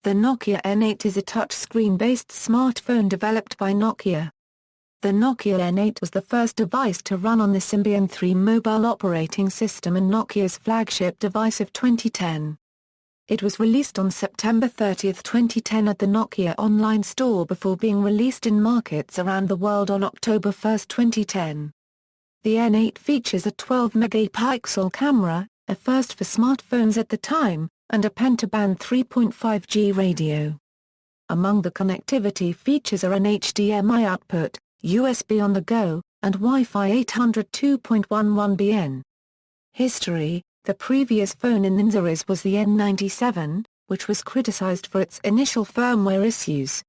The Nokia N8 is a touchscreen-based smartphone developed by Nokia. The Nokia N8 was the first device to run on the Symbian 3 mobile operating system and Nokia's flagship device of 2010. It was released on September 30, 2010 at the Nokia Online Store before being released in markets around the world on October 1, 2010. The N8 features a 12-megapixel camera, a first for smartphones at the time, and a pentaband 3.5G radio. Among the connectivity features are an HDMI output, USB on the go, and Wi-Fi 802.11bn. History: the previous phone in the series was the N97, which was criticized for its initial firmware issues.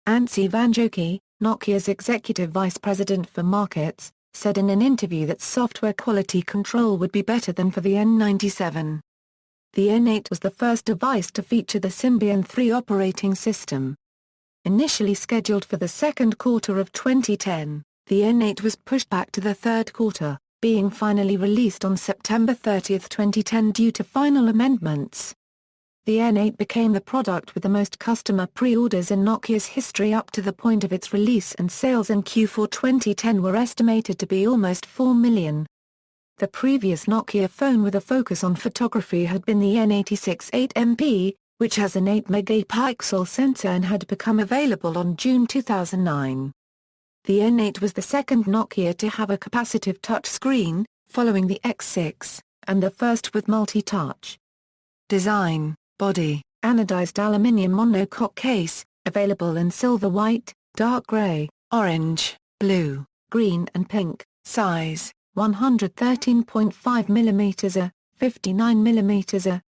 Anssi Vanjoki, Nokia's executive vice president for markets, said in an interview that software quality control would be better than for the N97. The N8 was the first device to feature the Symbian 3 operating system. Initially scheduled for the second quarter of 2010, the N8 was pushed back to the third quarter, being finally released on September 30, 2010 due to final amendments. The N8 became the product with the most customer pre-orders in Nokia's history up to the point of its release, and sales in Q4 2010 were estimated to be almost 4 million. The previous Nokia phone with a focus on photography had been the N86 8MP, which has an 8-megapixel sensor and had become available on June 2009. The N8 was the second Nokia to have a capacitive touchscreen, following the X6, and the first with multi-touch. Design: body, anodized aluminium monocoque case, available in silver white, dark gray, orange, blue, green and pink. Size: 113.5 mm, 59 mm,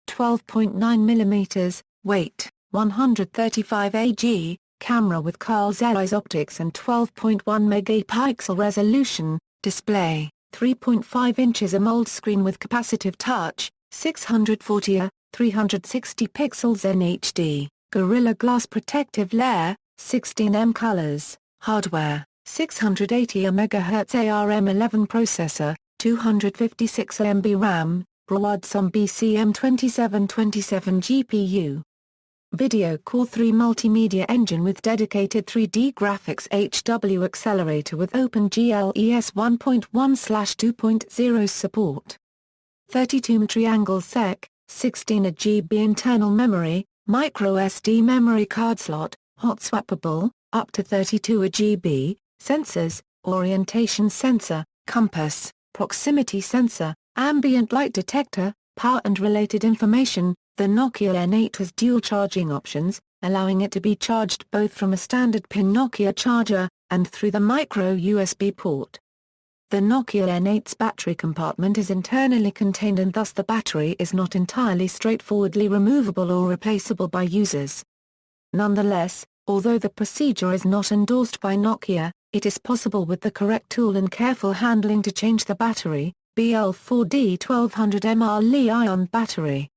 12.9 mm, weight, 135 ag, camera with Carl Zeiss optics and 12.1 megapixel resolution, display, 3.5 inches AMOLED screen with capacitive touch, 640 360 pixels NHD, Gorilla Glass protective layer, 16M colors, hardware. 680 MHz ARM11 processor, 256 MB RAM, Broadcom BCM2727 GPU. Video Core 3 multimedia engine with dedicated 3D graphics HW accelerator with OpenGL ES 1.1/2.0 support. 32 triangle SEC, 16 GB internal memory, micro SD memory card slot, hot swappable, up to 32 GB. Sensors: orientation sensor, compass, proximity sensor, ambient light detector, power and related information. The Nokia N8 has dual charging options, allowing it to be charged both from a standard pin Nokia charger, and through the micro USB port. The Nokia N8's battery compartment is internally contained, and thus the battery is not entirely straightforwardly removable or replaceable by users. Nonetheless, although the procedure is not endorsed by Nokia, it is possible with the correct tool and careful handling to change the battery. BL4D 1200mAh Li-ion battery.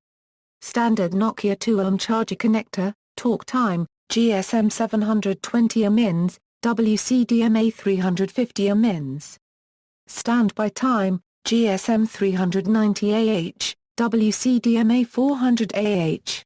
Standard Nokia 2-ohm charger connector, talk time, GSM 720 mins, WCDMA 350 mins. Standby time, GSM 390 AH, WCDMA 400 AH.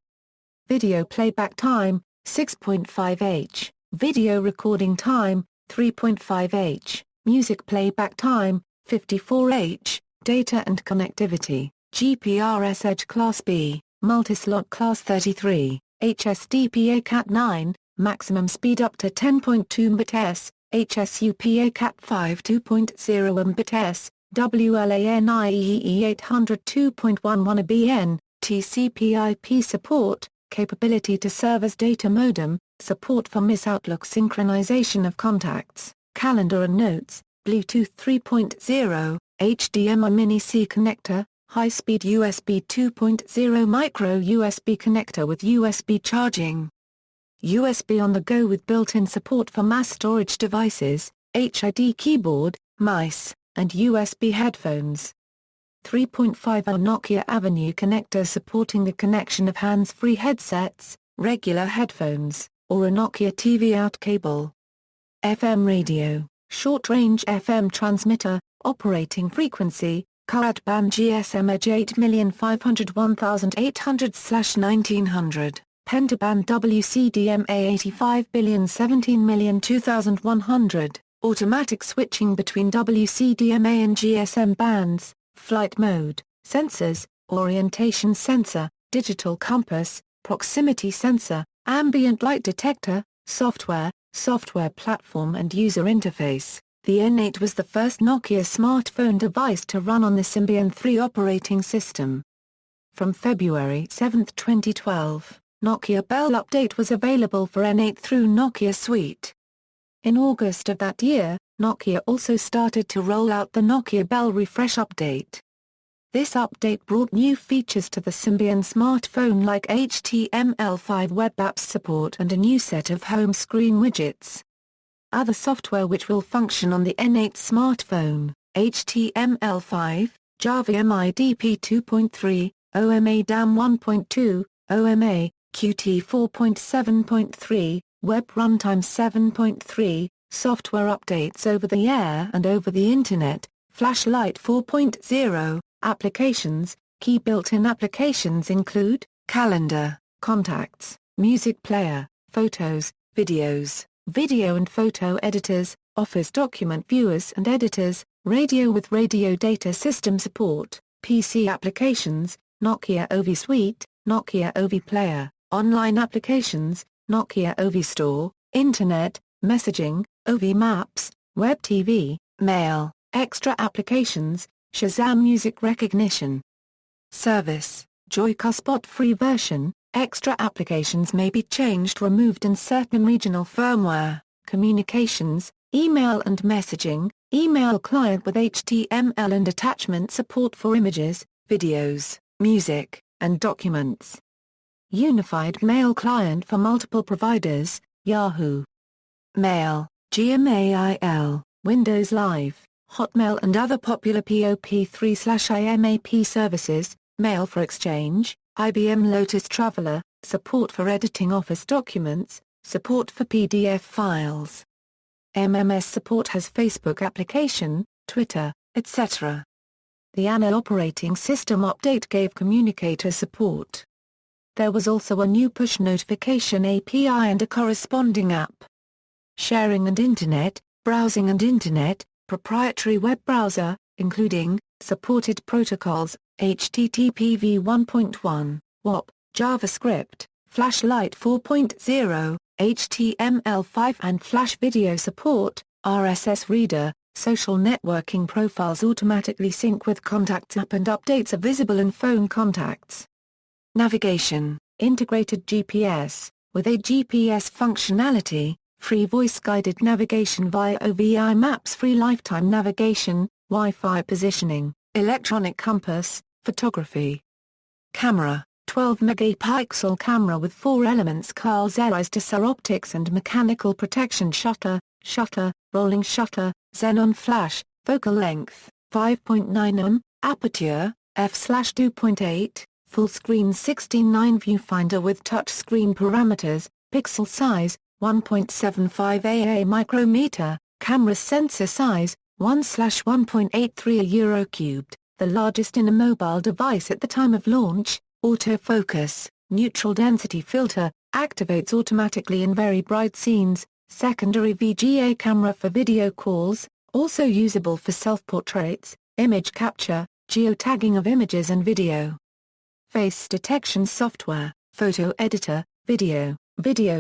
Video playback time, 6.5 h, video recording time, 3.5 h, music playback time, 54 h, data and connectivity, GPRS Edge Class B, Multislot Class 33, HSDPA Cat9, maximum speed up to 10.2 Mbps, HSUPA Cat5 2.0 Mbps, WLANIEE 802.11bn, TCP/IP support, capability to serve as data modem, support for Miss Outlook synchronization of contacts, calendar and notes, Bluetooth 3.0, HDMI Mini-C connector, high-speed USB 2.0 micro USB connector with USB charging. USB on the go with built-in support for mass storage devices, HID keyboard, mice, and USB headphones. 3.5 Nokia Avenue connector supporting the connection of hands-free headsets, regular headphones, or a Nokia TV out cable. FM radio, short-range FM transmitter, operating frequency, current band GSM Edge 8501800/1900. pentaband WCDMA 85B17M2100, automatic switching between WCDMA and GSM bands, flight mode, sensors, orientation sensor, digital compass, proximity sensor, ambient light detector, software platform and user interface. The N8 was the first Nokia smartphone device to run on the Symbian 3 operating system. From February 7, 2012, Nokia Bell Update was available for N8 through Nokia Suite. In August of that year, Nokia also started to roll out the Nokia Bell Refresh Update. This update brought new features to the Symbian smartphone like HTML5 web apps support and a new set of home screen widgets. Other software which will function on the N8 smartphone, HTML5, Java MIDP 2.3, OMA DAM 1.2, OMA, Qt 4.7.3, Web Runtime 7.3, software updates over the air and over the Internet, Flashlight 4.0, applications. Key built-in applications include Calendar, Contacts, Music Player, Photos, Videos, Video and Photo Editors, Office Document Viewers and Editors, Radio with Radio Data System Support, PC applications, Nokia OV Suite, Nokia OV Player, Online applications, Nokia OV Store, Internet, Messaging, OV Maps, Web TV, Mail, Extra applications, Shazam Music Recognition. Service, Joyka Spot Free version, extra applications may be changed removed in certain regional firmware, communications, email and messaging, email client with HTML and attachment support for images, videos, music, and documents. Unified mail client for multiple providers, Yahoo! Mail, Gmail, Windows Live, Hotmail and other popular POP3/IMAP services, Mail for Exchange, IBM Lotus Traveler, support for editing Office documents, support for PDF files. MMS support has Facebook application, Twitter, etc. The ANA operating system update gave communicator support. There was also a new push notification API and a corresponding app. Sharing and Internet, browsing and Internet, proprietary web browser, including, supported protocols, HTTP v1.1, WAP, JavaScript, Flashlight 4.0, HTML5 and Flash Video support, RSS Reader, social networking profiles automatically sync with Contacts app and updates are visible in phone contacts. Navigation, integrated GPS, with a GPS functionality, free voice-guided navigation via OVI maps, free lifetime navigation, Wi-Fi positioning, electronic compass, photography. Camera, 12-megapixel camera with 4 elements Carl Zeiss Tessar optics and mechanical protection shutter, rolling shutter, xenon flash, focal length, 5.9 mm, aperture, f/2.8, full screen 16:9 viewfinder with touch screen parameters, pixel size, 1.75 AA micrometer, camera sensor size, 1/1.83 euro cubed, the largest in a mobile device at the time of launch, autofocus, neutral density filter, activates automatically in very bright scenes, secondary VGA camera for video calls, also usable for self-portraits, image capture, geotagging of images and video. Face detection software, photo editor, video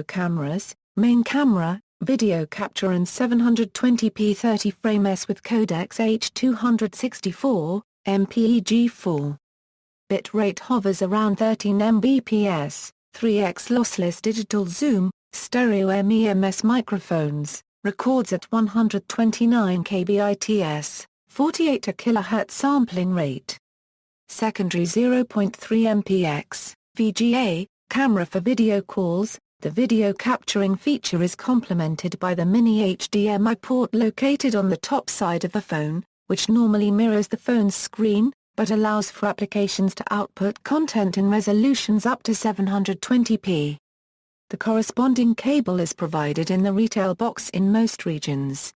cameras, main camera, video capture and 720p 30 frames with codecs H264, MPEG-4. Bitrate hovers around 13 Mbps, 3x lossless digital zoom, stereo MEMS microphones, records at 129 kbits, 48 kHz sampling rate. Secondary 0.3 MPX, VGA, camera for video calls. The video capturing feature is complemented by the mini HDMI port located on the top side of the phone, which normally mirrors the phone's screen, but allows for applications to output content in resolutions up to 720p. The corresponding cable is provided in the retail box in most regions.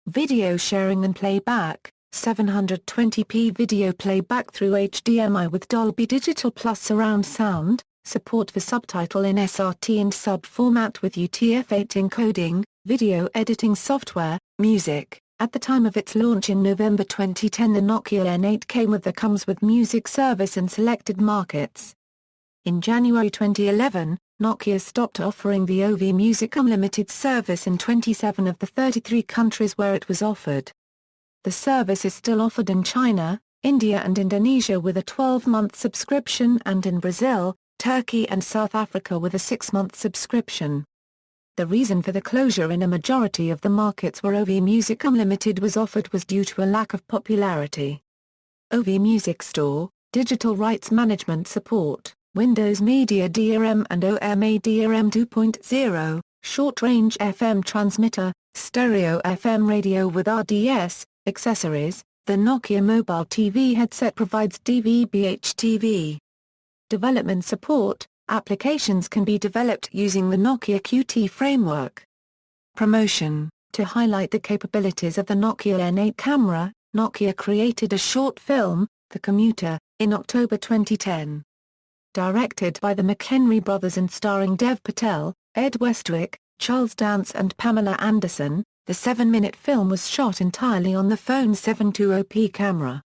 Video sharing and playback, 720p video playback through HDMI with Dolby Digital Plus surround sound, support for subtitle in SRT and sub format with UTF-8 encoding, video editing software, music. At the time of its launch in November 2010, the Nokia N8 came with the Comes with Music service in selected markets. In January 2011, Nokia stopped offering the OV Music Unlimited service in 27 of the 33 countries where it was offered. The service is still offered in China, India and Indonesia with a 12-month subscription, and in Brazil, Turkey and South Africa with a 6-month subscription. The reason for the closure in a majority of the markets where OV Music Unlimited was offered was due to a lack of popularity. OV Music Store, digital rights management support, Windows Media DRM and OMA DRM 2.0, short-range FM transmitter, stereo FM radio with RDS, accessories. The Nokia Mobile TV headset provides DVB-HTV. Development support. Applications can be developed using the Nokia Qt framework. Promotion. To highlight the capabilities of the Nokia N8 camera, Nokia created a short film, The Commuter, in October 2010. Directed by the McHenry brothers and starring Dev Patel, Ed Westwick, Charles Dance and Pamela Anderson, the 7-minute film was shot entirely on the phone 720p camera.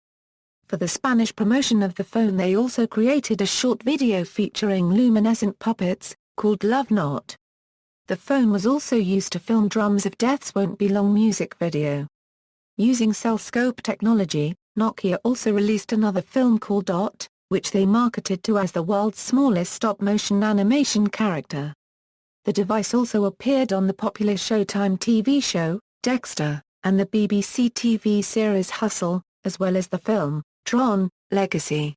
For the Spanish promotion of the phone, they also created a short video featuring luminescent puppets, called Love Not. The phone was also used to film Drums of Death's Won't Be Long music video. Using cell scope technology, Nokia also released another film called Dot, which they marketed to as the world's smallest stop-motion animation character. The device also appeared on the popular Showtime TV show, Dexter, and the BBC TV series Hustle, as well as the film, Tron, Legacy.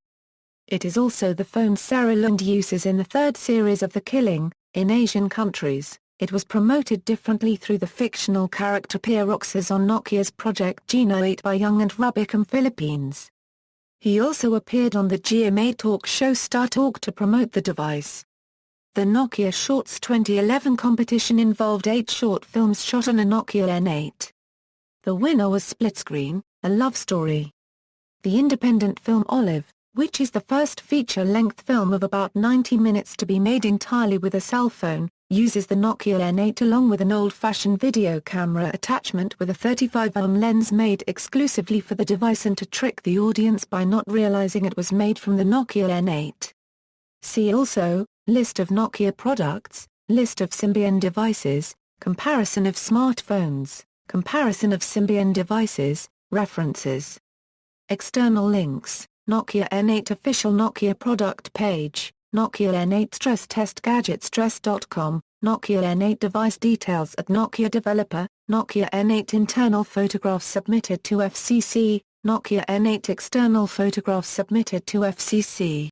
It is also the phone Sarah Lund uses in the third series of The Killing. In Asian countries, it was promoted differently through the fictional character Pieroxes on Nokia's Project Geno 8 by Young and Rubicam Philippines. He also appeared on the GMA talk show Star Talk to promote the device. The Nokia Shorts 2011 competition involved 8 short films shot on a Nokia N8. The winner was Split Screen, a love story. The independent film Olive, which is the first feature-length film of about 90 minutes to be made entirely with a cell phone, uses the Nokia N8 along with an old-fashioned video camera attachment with a 35mm lens made exclusively for the device and to trick the audience by not realizing it was made from the Nokia N8. See also, List of Nokia products, List of Symbian devices, Comparison of smartphones, Comparison of Symbian devices, References. External links, Nokia N8 official Nokia product page, Nokia N8 stress test gadgetstress.com, Nokia N8 device details at Nokia developer, Nokia N8 internal photographs submitted to FCC, Nokia N8 external photographs submitted to FCC.